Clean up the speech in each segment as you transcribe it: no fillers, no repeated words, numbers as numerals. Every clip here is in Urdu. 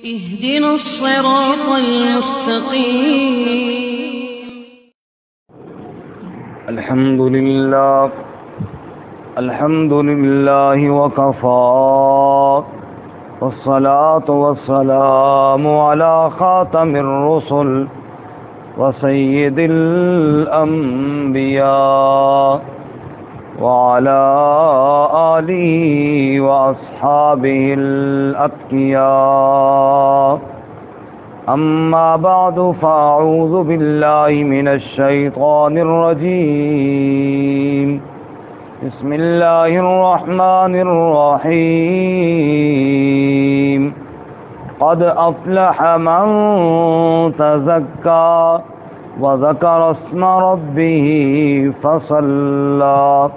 اهدنا الصراط المستقيم. الحمد لله وكفى والصلاة والسلام على خاتم الرسل وسيد الأنبياء وعلى آله وأصحابه الأتقياء. أما بعد فأعوذ بالله من الشيطان الرجيم. بسم الله الرحمن الرحيم. قد أفلح من تزكى وذكر اسم ربه فصلى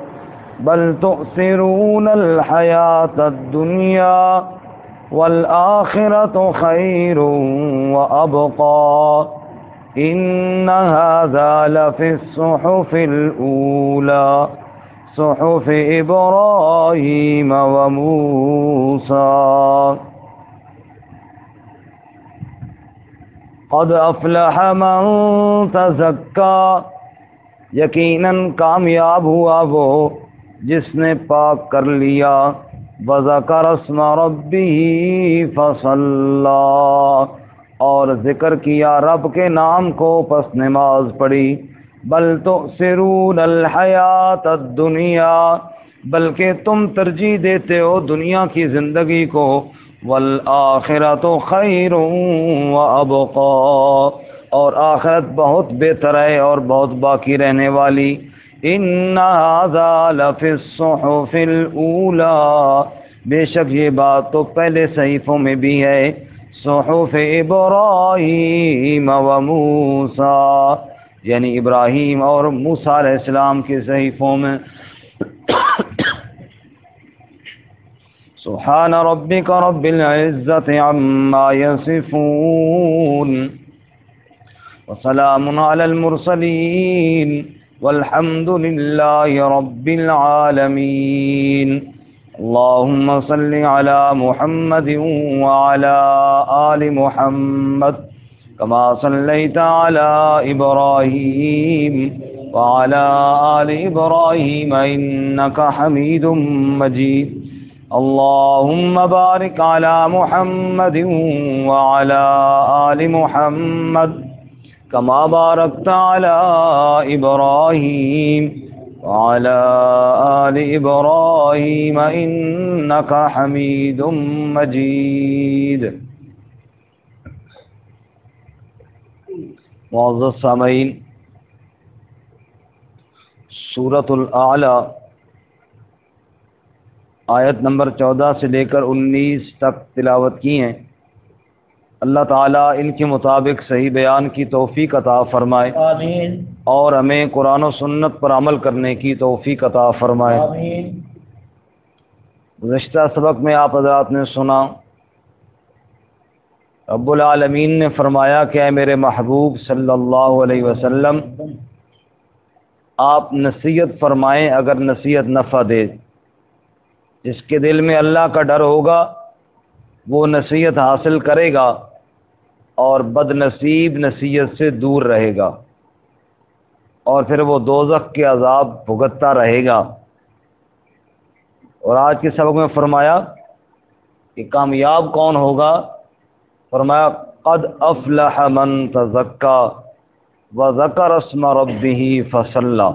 بل تؤثرون الحياة الدنيا والآخرة خير وأبقى إن هذا لفي الصحف الأولى صحف إبراهيم وموسى. قد افلح من تزکا، یقیناً کامیاب ہوا وہ جس نے پاک کر لیا، وذکر اسم ربہ فصلی، اور ذکر کیا رب کے نام کو پس نماز پڑھی. بل تؤثرون الحیات الدنیا، بلکہ تم ترجیح دیتے ہو دنیا کی زندگی کو، والآخرۃ خیر وابقی، اور آخرت بہت بہتر ہے اور بہت باقی رہنے والی. ان ھذا لفی الصحف الاولی، بے شک یہ بات تو پہلے صحیفوں میں بھی ہے، صحف ابراہیم و موسیٰ، یعنی ابراہیم اور موسیٰ علیہ السلام کے صحیفوں میں. سبحان ربک رب العزت عما یصفون وسلام علی المرسلین والحمد للہ رب العالمین. اللہم صل علی محمد وعلی آل محمد کما صلیت علی ابراہیم وعلی آل ابراہیم انک حمید مجید. اللہم بارک علی محمد وعلی آل محمد کما بارکت علی ابراہیم وعلی آل ابراہیم انک حمید مجید. معزز سامعین، سورۃ الاعلی آیت نمبر 14 سے لے کر 19 تک تلاوت کی ہیں. اللہ تعالیٰ ان کے مطابق صحیح بیان کی توفیق عطا فرمائے، آمین، اور ہمیں قرآن و سنت پر عمل کرنے کی توفیق عطا فرمائے. آمین. گزشتہ سبق میں آپ حضرات نے سنا، رب العالمین نے فرمایا کہ اے میرے محبوب صلی اللہ علیہ وسلم، آپ نصیحت فرمائیں اگر نصیحت نفع دے. جس کے دل میں اللہ کا ڈر ہوگا وہ نصیحت حاصل کرے گا، اور بد نصیب نصیحت سے دور رہے گا، اور پھر وہ دوزخ کے عذاب بھگتتا رہے گا. اور آج کے سبق میں فرمایا کہ کامیاب کون ہوگا. فرمایا قد افلح من تزکا وذکر اسم ربہ فصلی.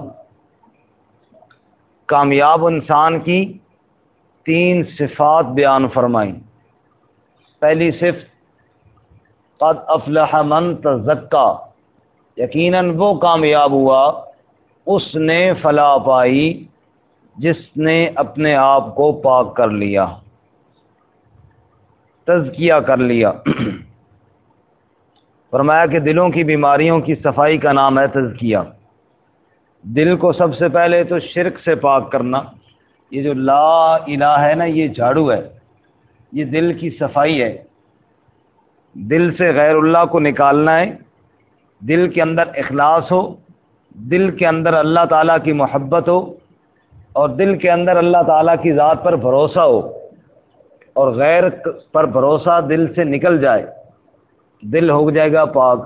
کامیاب انسان کی 3 صفات بیان فرمائیں. پہلی صفت قد افلح من تزکا، یقیناً وہ کامیاب ہوا، اس نے فلاح پائی جس نے اپنے آپ کو پاک کر لیا، تزکیہ کر لیا. فرمایا کہ دلوں کی بیماریوں کی صفائی کا نام ہے تزکیہ. دل کو سب سے پہلے تو شرک سے پاک کرنا. یہ جو لا الہ ہے نا، یہ جھاڑو ہے، یہ دل کی صفائی ہے. دل سے غیر اللہ کو نکالنا ہے، دل کے اندر اخلاص ہو، دل کے اندر اللہ تعالیٰ کی محبت ہو، اور دل کے اندر اللہ تعالیٰ کی ذات پر بھروسہ ہو، اور غیر پر بھروسہ دل سے نکل جائے، دل ہو جائے گا پاک۔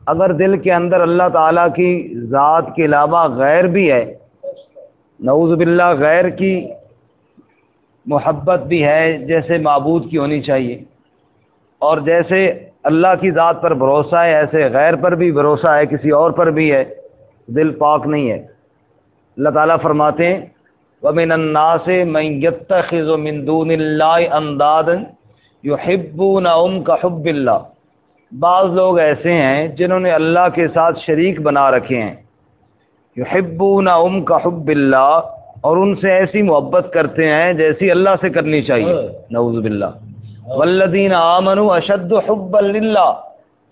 اگر دل کے اندر اللہ تعالیٰ کی ذات کے علاوہ غیر بھی ہے، نعوذ باللہ غیر کی محبت بھی ہے جیسے معبود کی ہونی چاہیے، اور جیسے اللہ کی ذات پر بھروسہ ہے ایسے غیر پر بھی بھروسہ ہے، کسی اور پر بھی ہے، دل پاک نہیں ہے۔ اللہ تعالیٰ فرماتے ہیں وَمِنَ النَّاسِ مَن يَتَّخِذُ مِن دُونِ اللَّهِ أَندَادًا يُحِبُّونَهُمْ كَحُبِّ اللَّهِ، بعض لوگ ایسے ہیں جنہوں نے اللہ کے ساتھ شریک بنا رکھے ہیں، يُحِبُّونَهُمْ كَحُبِّ اللَّهِ، اور ان سے ایسی محبت کرتے ہیں جیسی اللہ سے کرنی چاہیے، نعوذ باللہ۔ وَالَّذِينَ آمَنُوا أَشَدُّ حُبًّا لِلَّهِ،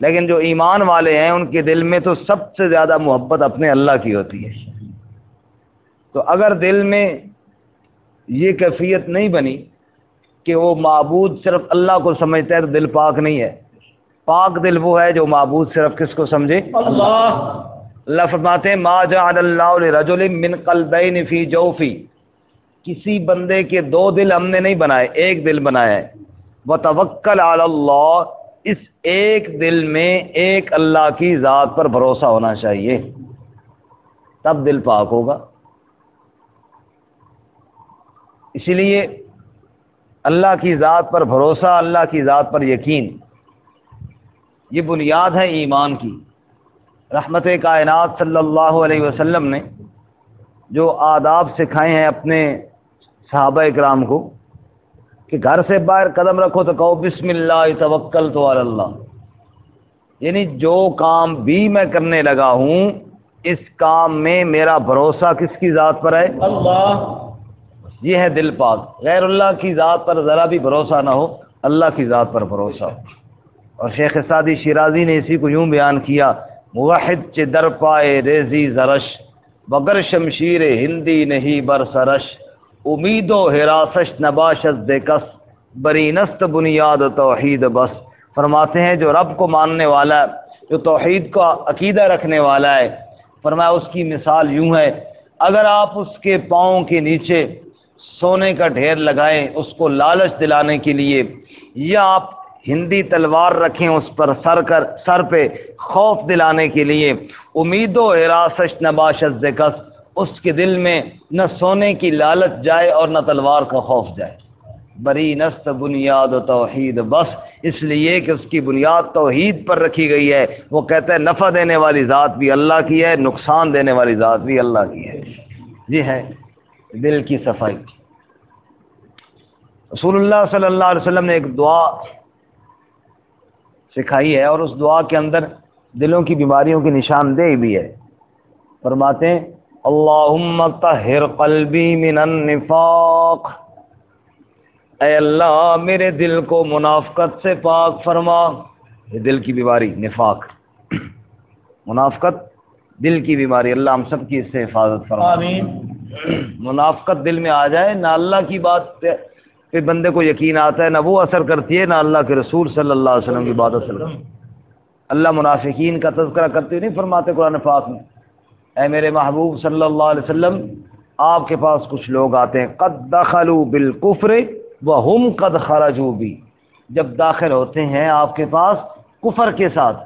لیکن جو ایمان والے ہیں ان کے دل میں تو سب سے زیادہ محبت اپنے اللہ کی ہوتی ہے۔ تو اگر دل میں یہ کیفیت نہیں بنی کہ وہ معبود صرف اللہ کو سمجھتا ہے تو دل پاک نہیں ہے۔ پاک دل وہ ہے جو معبود صرف کس کو سمجھے؟ اللہ۔ اللہ فرماتے ہیں ما جعل اللہ لرجل من قلبین فی جوفی، کسی بندے کے دو دل ہم نے نہیں بنائے، ایک دل بنایا ہے۔ وتوکل علی اللہ، اس ایک دل میں ایک اللہ کی ذات پر بھروسہ ہونا چاہیے، تب دل پاک ہوگا۔ اسی لیے اللہ کی ذات پر بھروسہ، اللہ کی ذات پر یقین، یہ بنیاد ہے ایمان کی۔ رحمت کائنات صلی اللہ علیہ وسلم نے جو آداب سکھائے ہیں اپنے صحابہ اکرام کو کہ گھر سے باہر قدم رکھو تو کہو بسم اللہ توکلت علی اللہ، یعنی جو کام بھی میں کرنے لگا ہوں اس کام میں میرا بھروسہ کس کی ذات پر ہے؟ اللہ۔ یہ ہے دل پاک۔ غیر اللہ کی ذات پر ذرا بھی بھروسہ نہ ہو، اللہ کی ذات پر بھروسہ ہو۔ اور شیخ سعدی شیرازی نے اسی کو یوں بیان کیا موحد چ در پائے ریزی زرش، بگر شمشیر ہندی نہیں برسرش، امید و حراسش نباشت دکس، برینست بنیاد توحید بس۔ فرماتے ہیں جو رب کو ماننے والا ہے، جو توحید کا عقیدہ رکھنے والا ہے، فرمایا اس کی مثال یوں ہے، اگر آپ اس کے پاؤں کے نیچے سونے کا ڈھیر لگائیں اس کو لالچ دلانے کے لیے، یا آپ ہندی تلوار رکھیں اس پر سر پہ خوف دلانے کے لیے، امید و حراسش نباشت ذکس، اس کے دل میں نہ سونے کی لالچ جائے اور نہ تلوار کا خوف جائے۔ بری نست بنیاد و توحید بس، اس لیے کہ اس کی بنیاد توحید پر رکھی گئی ہے۔ وہ کہتا ہے نفع دینے والی ذات بھی اللہ کی ہے، نقصان دینے والی ذات بھی اللہ کی ہے۔ یہ ہے دل کی صفائی۔ رسول اللہ صلی اللہ علیہ وسلم نے ایک دعا سکھائی ہے اور اس دعا کے اندر دلوں کی بیماریوں کی نشاندہی بھی ہے۔ فرماتے ہیں اللہم طہر قلبی من النفاق، اے اللہ میرے دل کو منافقت سے پاک فرما۔ یہ دل کی بیماری نفاق، منافقت دل کی بیماری، اللہ ہم سب کی اس سے حفاظت فرما۔ آمین۔ منافقت دل میں آ جائے، نہ اللہ کی بات پہ بندے کو یقین آتا ہے، نہ وہ اثر کرتی ہے، نہ اللہ کے رسول صلی اللہ علیہ وسلم کی بات اثر کرتی ہے۔ اللہ منافقین کا تذکرہ کرتے نہیں فرماتے قرآن پاک میں، اے میرے محبوب صلی اللہ علیہ وسلم آپ کے پاس کچھ لوگ آتے ہیں قد دخلوا بالکفر وهم قد خرجوا بی، جب داخل ہوتے ہیں آپ کے پاس کفر کے ساتھ،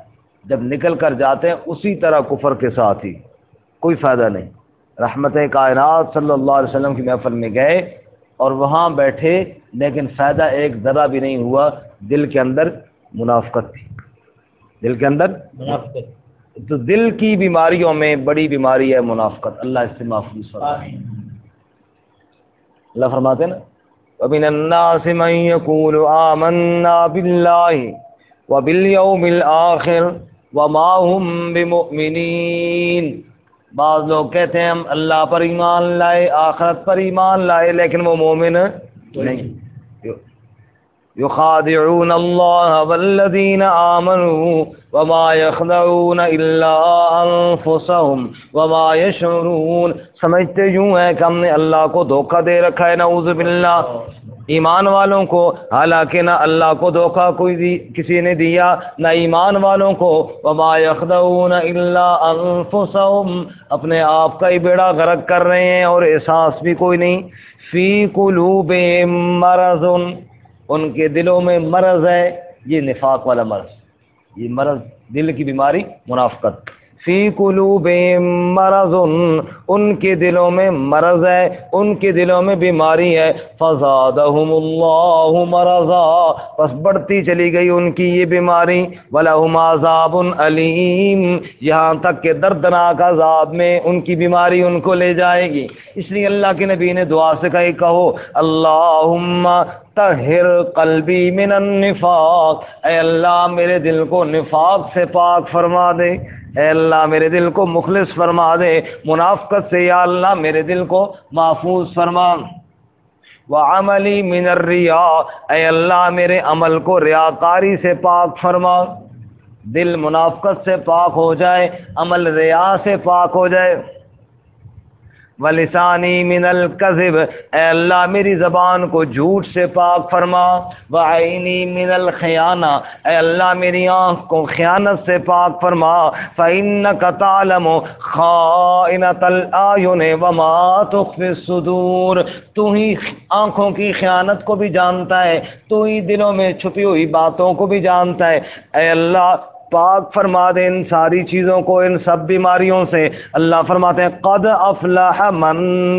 جب نکل کر جاتے ہیں اسی طرح کفر کے ساتھ ہی، کوئی فائدہ نہیں۔ رحمت کائنات صلی اللہ علیہ وسلم کی محفل میں گئے اور وہاں بیٹھے لیکن فائدہ ایک ذرا بھی نہیں ہوا، دل کے اندر منافقت تھی، دل کے اندر منافقت۔ تو دل کی بیماریوں میں بڑی بیماری ہے منافقت، اللہ اس سے محفوظ فرمائے۔ اللہ فرماتے ہیں نا وَمِنَ النَّاسِ مَن يَقُولُ آمَنَّا بِاللَّهِ وَبِالْيَوْمِ الْآخِرِ وَمَا هُمْ بِمُؤْمِنِينَ، بعض لوگ کہتے ہیں ہم اللہ پر ایمان لائے، آخرت پر ایمان لائے، لیکن وہ مومن نہیں۔ یخادعون اللہ والذین آمنوا وما یخدعون الا انفسهم وما یشعرون، سمجھتے یوں ہے کہ ہم نے اللہ کو دھوکہ دے رکھا ہے، نعوذ باللہ، ایمان والوں کو، حالانکہ نہ اللہ کو دھوکہ کسی نے دیا نہ ایمان والوں کو۔ وما یخدعون الا انفسهم، اپنے آپ کا ہی بیڑا غرق کر رہے ہیں اور احساس بھی کوئی نہیں۔ فی قلوبہم مرض، ان کے دلوں میں مرض ہے، یہ نفاق والا مرض، یہ مرض دل کی بیماری منافقت. فی قلوبہم مرض، ان کے دلوں میں مرض ہے، ان کے دلوں میں بیماری ہے. فزادہم اللہ مرضا، بس بڑھتی چلی گئی ان کی یہ بیماری. ولہم عذاب علیم، یہاں تک کہ دردناک عذاب میں ان کی بیماری ان کو لے جائے گی. اس لیے اللہ کے نبی نے دعا سے کہو اللہم طہر قلبی من النفاق، اے اللہ میرے دل کو نفاق سے پاک فرما دے، اے اللہ میرے دل کو مخلص فرما دے، منافقت سے یا اللہ میرے دل کو محفوظ فرما. وعملی من الریا، اے اللہ میرے عمل کو ریاکاری سے پاک فرما. دل منافقت سے پاک ہو جائے، عمل ریا سے پاک ہو جائے. وَلِسَانِي مِنَ الْكَذِبِ، اے اللہ میری زبان کو جھوٹ سے پاک فرما. وَعَيْنِي مِنَ الْخِيَانَةِ، اے اللہ میری آنکھ کو خیانت سے پاک فرما. فَإِنَّكَ تَعْلَمُ خَائِنَةَ الْأَعْيُنِ وَمَا تُخْفِي الصُّدُورُ، تو ہی آنکھوں کی خیانت کو بھی جانتا ہے، تو ہی دلوں میں چھپی ہوئی باتوں کو بھی جانتا ہے. اے اللہ پاک فرما دے ان ساری چیزوں کو، ان سب بیماریوں سے. اللہ فرماتے ہیں قد افلح من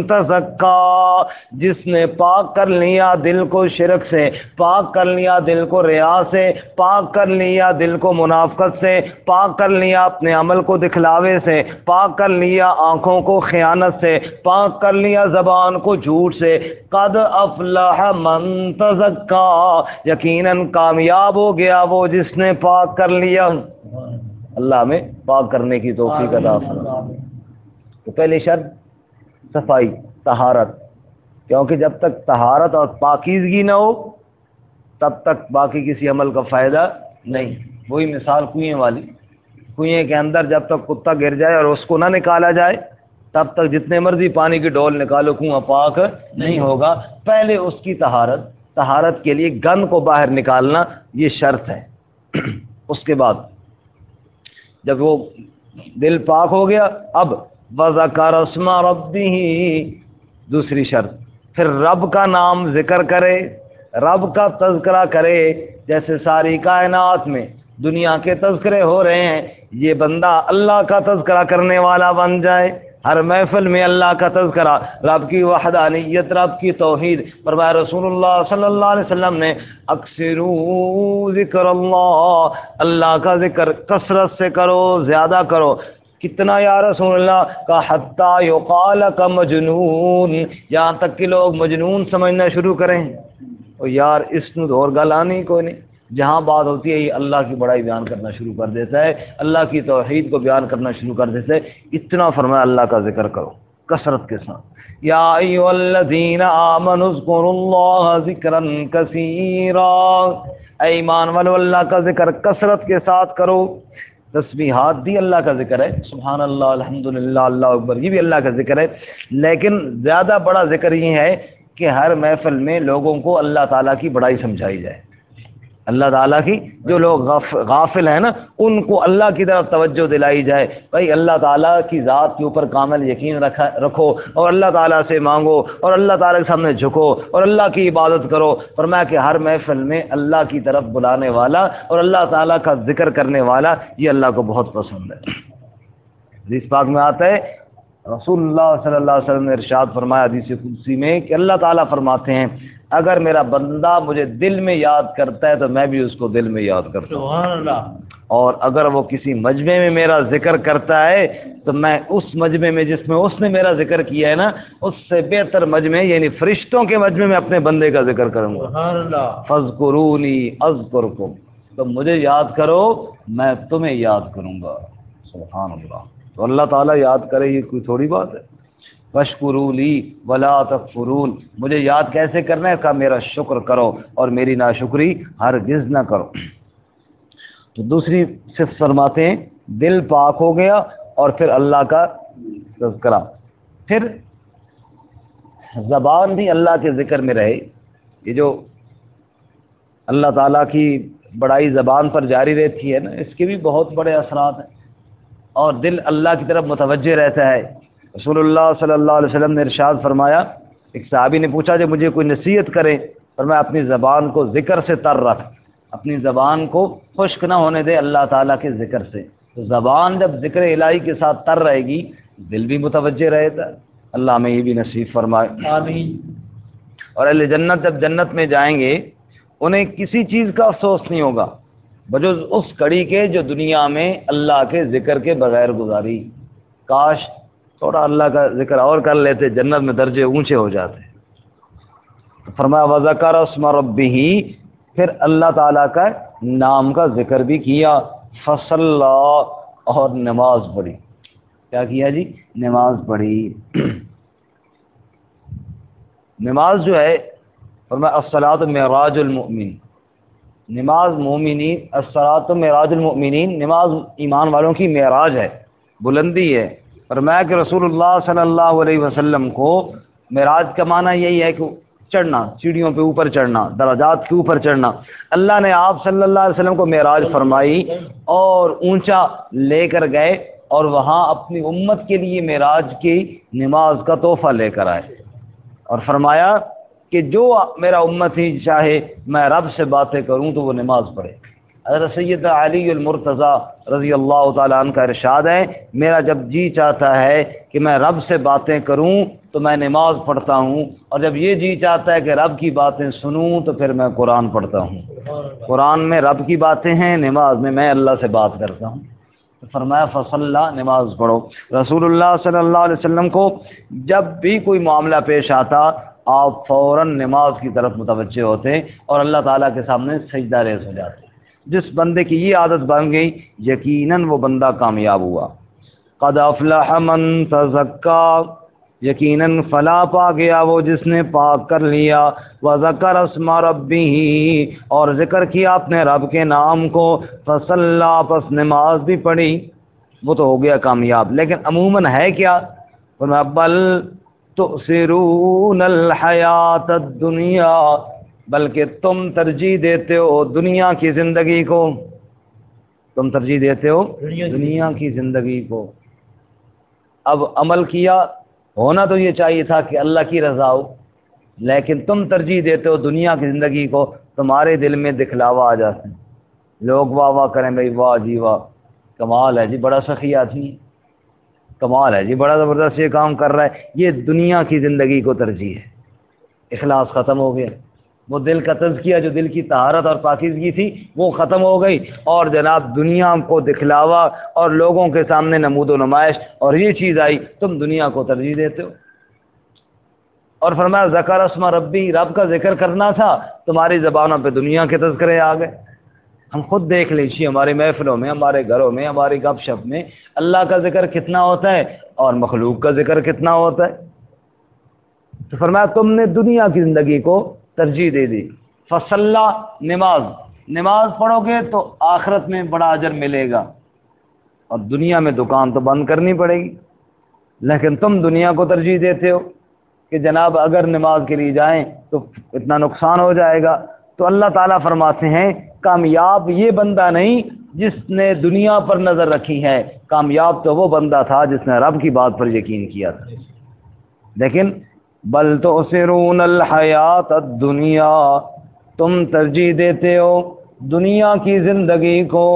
تزکا، جس نے پاک کر لیا دل کو شرک سے، پاک کر لیا دل کو ریا سے، پاک کر لیا دل کو منافقت سے، پاک کر لیا اپنے عمل کو دکھلاوے سے، پاک کر لیا آنکھوں کو خیانت سے، پاک کر لیا زبان کو جھوٹ سے. قد افلح من تزکا، یقیناً کامیاب ہو گیا وہ جس نے پاک کر لیا. اللہ ہمیں پاک کرنے کی توفیق عطا فرمائے. تو پہلی شرط صفائی، طہارت، کیونکہ جب تک طہارت اور پاکیزگی نہ ہو تب تک باقی کسی عمل کا فائدہ نہیں. وہی مثال کنویں والی، کنویں کے اندر جب تک کتا گر جائے اور اس کو نہ نکالا جائے تب تک جتنے مرضی پانی کی ڈول نکالو کنواں پاک نہیں ہوگا. پہلے اس کی طہارت کے لیے گند کو باہر نکالنا یہ شرط ہے. اس کے بعد جب وہ دل پاک ہو گیا اب وذکر اسم ربہ، دوسری شرط پھر رب کا نام ذکر کرے، رب کا تذکرہ کرے. جیسے ساری کائنات میں دنیا کے تذکرے ہو رہے ہیں، یہ بندہ اللہ کا تذکرہ کرنے والا بن جائے. ہر محفل میں اللہ کا تذکرہ، رب کی وحدانیت، رب کی توحید. فرمایا رسول اللہ صلی اللہ علیہ وسلم نے اکثروا ذکر اللہ، اللہ کا ذکر کثرت سے کرو، زیادہ کرو. کتنا یا رسول اللہ؟ کا حتی یقال کا مجنون، یہاں تک کہ لوگ مجنون سمجھنا شروع کریں. اور یار اس نے اور گلانی کوئی نہیں، جہاں بات ہوتی ہے یہ اللہ کی بڑائی بیان کرنا شروع کر دیتا ہے، اللہ کی توحید کو بیان کرنا شروع کر دیتا ہے. اتنا فرمایا اللہ کا ذکر کرو کثرت کے ساتھ. یا ایھا الذین آمنوا اذکروا اللہ ذکرا کثیرا، اے ایمان والو اللہ کا ذکر کثرت کے ساتھ کرو. تسبیحات بھی اللہ کا ذکر ہے، سبحان اللہ، الحمدللہ، اللہ اکبر، یہ بھی اللہ کا ذکر ہے. لیکن زیادہ بڑا ذکر یہ ہے کہ ہر محفل میں لوگوں کو اللہ تعالیٰ کی بڑائی سمجھائی جائے. اللہ تعالیٰ کی، جو لوگ غافل ہیں نا ان کو اللہ کی طرف توجہ دلائی جائے. بھائی اللہ تعالیٰ کی ذات کے اوپر کامل یقین رکھو اور اللہ تعالیٰ سے مانگو اور اللہ تعالیٰ کے سامنے جھکو اور اللہ کی عبادت کرو. فرمایا کہ ہر محفل میں اللہ کی طرف بلانے والا اور اللہ تعالیٰ کا ذکر کرنے والا یہ اللہ کو بہت پسند ہے. حدیث پاک میں آتا ہے رسول اللہ صلی اللہ علیہ وسلم نے ارشاد فرمایا حدیث قدسی میں کہ اللہ تعالیٰ فرماتے ہیں اگر میرا بندہ مجھے دل میں یاد کرتا ہے تو میں بھی اس کو دل میں یاد کرتا ہوں. سبحان اللہ. اور اگر وہ کسی مجمع میں میرا ذکر کرتا ہے تو میں اس مجمع میں جس میں اس نے میرا ذکر کیا ہے نا اس سے بہتر مجمع یعنی فرشتوں کے مجمع میں اپنے بندے کا ذکر کروں گا. سبحان اللہ. فاذکرونی اذکرکم، تم مجھے یاد کرو میں تمہیں یاد کروں گا. سبحان اللہ. تو اللہ تعالیٰ یاد کرے یہ کوئی تھوڑی بات ہے. وَاشْكُرُوا لِي وَلَا تَكْفُرُونَ، مجھے یاد کیسے کرنا ہے؟ کہ میرا شکر کرو اور میری ناشکری ہرگز نہ کرو. تو دوسری صفت فرماتے ہیں دل پاک ہو گیا اور پھر اللہ کا تذکرہ، پھر زبان بھی اللہ کے ذکر میں رہے. یہ جو اللہ تعالیٰ کی بڑائی زبان پر جاری رہتی ہے نا اس کے بھی بہت بڑے اثرات ہیں اور دل اللہ کی طرف متوجہ رہتا ہے. رسول اللہ صلی اللہ علیہ وسلم نے ارشاد فرمایا، ایک صحابی نے پوچھا جو مجھے کوئی نصیحت کرے فرمایا اپنی زبان کو ذکر سے تر رکھ، اپنی زبان کو خشک نہ ہونے دے اللہ تعالیٰ کے ذکر سے۔ تو زبان جب ذکر الہی کے ساتھ تر رہے گی، دل بھی متوجہ رہے گا۔ اللہ ہمیں یہ بھی نصیب فرمائے، آمین۔ اور اہل جنت جب جنت میں جائیں گے انہیں کسی چیز کا افسوس نہیں ہوگا بجز اس کڑی کے جو دنیا میں اللہ کے ذکر کے بغیر گزاری۔ کاش تھوڑا اللہ کا ذکر اور کر لیتے، جنت میں درجے اونچے ہو جاتے۔ فرمایا وذکر اسم ربہ، پھر اللہ تعالیٰ کا نام کا ذکر بھی کیا، فصلی، اور نماز پڑھی۔ کیا کیا جی؟ نماز پڑھی۔ نماز جو ہے فرمایا الصلاۃ معراج المؤمن، نماز مومنین، الصلاۃ معراج المؤمنین، نماز ایمان والوں کی معراج ہے، بلندی ہے۔ فرمایا کہ رسول اللہ صلی اللہ علیہ وسلم کو معراج کا معنی یہی ہے کہ چڑھنا، سیڑھیوں پہ اوپر چڑھنا، درجات کے اوپر چڑھنا۔ اللہ نے آپ صلی اللہ علیہ وسلم کو معراج فرمائی اور اونچا لے کر گئے، اور وہاں اپنی امت کے لیے معراج کی نماز کا تحفہ لے کر آئے، اور فرمایا کہ جو میرا امت ہی چاہے میں رب سے باتیں کروں تو وہ نماز پڑھے۔ حضرت سید علی المرتضیٰ رضی اللہ تعالیٰ عنہ کا ارشاد ہے، میرا جب جی چاہتا ہے کہ میں رب سے باتیں کروں تو میں نماز پڑھتا ہوں، اور جب یہ جی چاہتا ہے کہ رب کی باتیں سنوں تو پھر میں قرآن پڑھتا ہوں۔ قرآن میں رب کی باتیں ہیں، نماز میں اللہ سے بات کرتا ہوں۔ تو فرمایا فصلی، نماز پڑھو۔ رسول اللہ صلی اللہ علیہ وسلم کو جب بھی کوئی معاملہ پیش آتا آپ فوراً نماز کی طرف متوجہ ہوتے اور اللہ تعالیٰ کے سامنے سجدہ ریز ہو جاتے۔ جس بندے کی یہ عادت بن گئی یقیناً وہ بندہ کامیاب ہوا۔ قد افلح من تزکا، یقیناً فلاح پا گیا وہ جس نے پاک کر لیا، وذکر اسم ربہ، اور ذکر کیا اپنے رب کے نام کو، فصلی، پس نماز بھی پڑھی، وہ تو ہو گیا کامیاب۔ لیکن عموماً ہے کیا؟ بل تؤثرون الحیات الدنیا، بلکہ تم ترجیح دیتے ہو دنیا کی زندگی کو، تم ترجیح دیتے ہو دنیا کی زندگی کو۔ اب عمل کیا، ہونا تو یہ چاہیے تھا کہ اللہ کی رضا ہو، لیکن تم ترجیح دیتے ہو دنیا کی زندگی کو، تمہارے دل میں دکھلاوا آ جاتے ہیں، لوگ واہ واہ کریں، بھائی واہ جی واہ، کمال ہے جی، بڑا سخی آدمی، کمال ہے جی، بڑا زبردست یہ کام کر رہا ہے۔ یہ دنیا کی زندگی کو ترجیح ہے، اخلاص ختم ہو گیا۔ وہ دل کا تزکیہ، جو دل کی طہارت اور پاکیزگی تھی وہ ختم ہو گئی، اور جناب دنیا کو دکھلاوا اور لوگوں کے سامنے نمود و نمائش، اور یہ چیز آئی، تم دنیا کو ترجیح دیتے ہو۔ اور فرمایا ذکر اسم ربی، رب کا ذکر کرنا تھا، تمہاری زبانوں پہ دنیا کے تذکرے آ گئے۔ ہم خود دیکھ لیجیے ہماری محفلوں میں، ہمارے گھروں میں، ہماری گپ شپ میں اللہ کا ذکر کتنا ہوتا ہے اور مخلوق کا ذکر کتنا ہوتا ہے۔ تو فرمایا تم نے دنیا کی زندگی کو ترجیح دے دی۔ فصلی، نماز، نماز پڑھو گے تو آخرت میں بڑا اجر ملے گا، اور دنیا میں دکان تو بند کرنی پڑے گی، لیکن تم دنیا کو ترجیح دیتے ہو کہ جناب اگر نماز کے لیے جائیں تو اتنا نقصان ہو جائے گا۔ تو اللہ تعالیٰ فرماتے ہیں کامیاب یہ بندہ نہیں جس نے دنیا پر نظر رکھی ہے، کامیاب تو وہ بندہ تھا جس نے رب کی بات پر یقین کیا تھا۔ لیکن بل تؤثرون الحیات الدنیا، تم ترجیح دیتے ہو دنیا کی زندگی کو،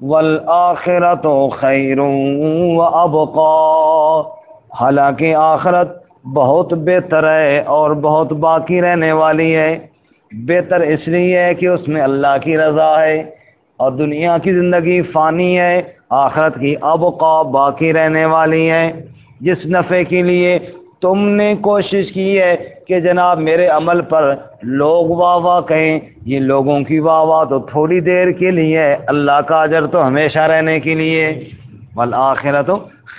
والآخرۃ خیر وابقی، حالانکہ آخرت بہت بہتر ہے اور بہت باقی رہنے والی ہے۔ بہتر اس لیے ہے کہ اس میں اللہ کی رضا ہے، اور دنیا کی زندگی فانی ہے، آخرت کی ابقا باقی رہنے والی ہے۔ جس نفع کے لیے تم نے کوشش کی ہے کہ جناب میرے عمل پر لوگ واہ واہ کہیں، یہ لوگوں کی واہ واہ تو تھوڑی دیر کے لیے ہے، اللہ کا اجر تو ہمیشہ رہنے کے لیے۔ والآخرۃ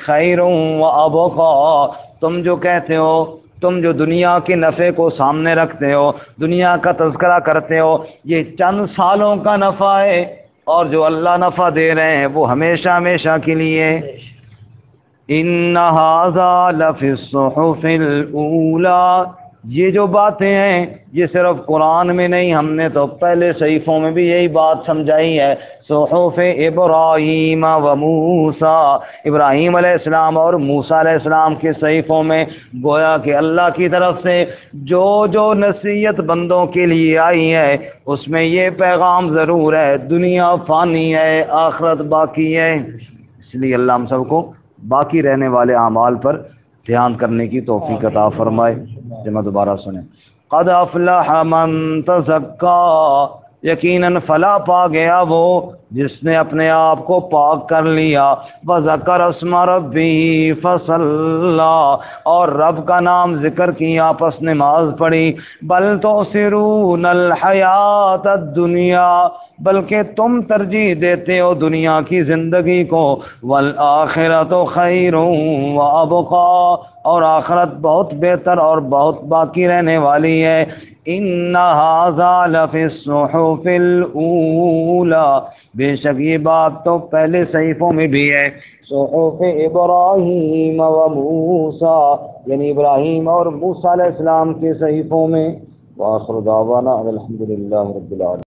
خیر وابقی، تم جو کہتے ہو، تم جو دنیا کے نفع کو سامنے رکھتے ہو، دنیا کا تذکرہ کرتے ہو، یہ چند سالوں کا نفع ہے، اور جو اللہ نفع دے رہے ہیں وہ ہمیشہ ہمیشہ کے لیے۔ ان ھذا لفی الصحف الاولی، یہ جو باتیں ہیں یہ صرف قرآن میں نہیں، ہم نے تو پہلے صحیفوں میں بھی یہی بات سمجھائی ہے. صحف ابراہیم و موسیٰ، ابراہیم علیہ السلام اور موسیٰ علیہ السلام کے صحیفوں میں گویا کہ اللہ کی طرف سے جو جو نصیحت بندوں کے لیے آئی ہے اس میں یہ پیغام ضرور ہے، دنیا فانی ہے، آخرت باقی ہے. اس لیے اللہ ہم سب کو باقی رہنے والے اعمال پر دھیان کرنے کی توفیق عطا فرمائے. جمع دوبارہ سنیں. قد افلح من تزکا، یقیناً فلاح پا گیا وہ جس نے اپنے آپ کو پاک کر لیا. وذکر اسم ربہ فصلی، اور رب کا نام ذکر کیا پس نماز پڑھی. بل تؤثرون الحیات الدنیا، بلکہ تم ترجیح دیتے ہو دنیا کی زندگی کو. والآخرۃ خیر وابقی، اور آخرت بہت بہتر اور بہت باقی رہنے والی ہے. ان ھذا لفی الصحف الاولی، بے شک یہ بات تو پہلے صحیفوں میں بھی ہے. صحف ابراہیم و موسیٰ، یعنی ابراہیم اور موسیٰ علیہ السلام کے صحیفوں میں. وآخر دعوانا الحمد للہ رب العالمین.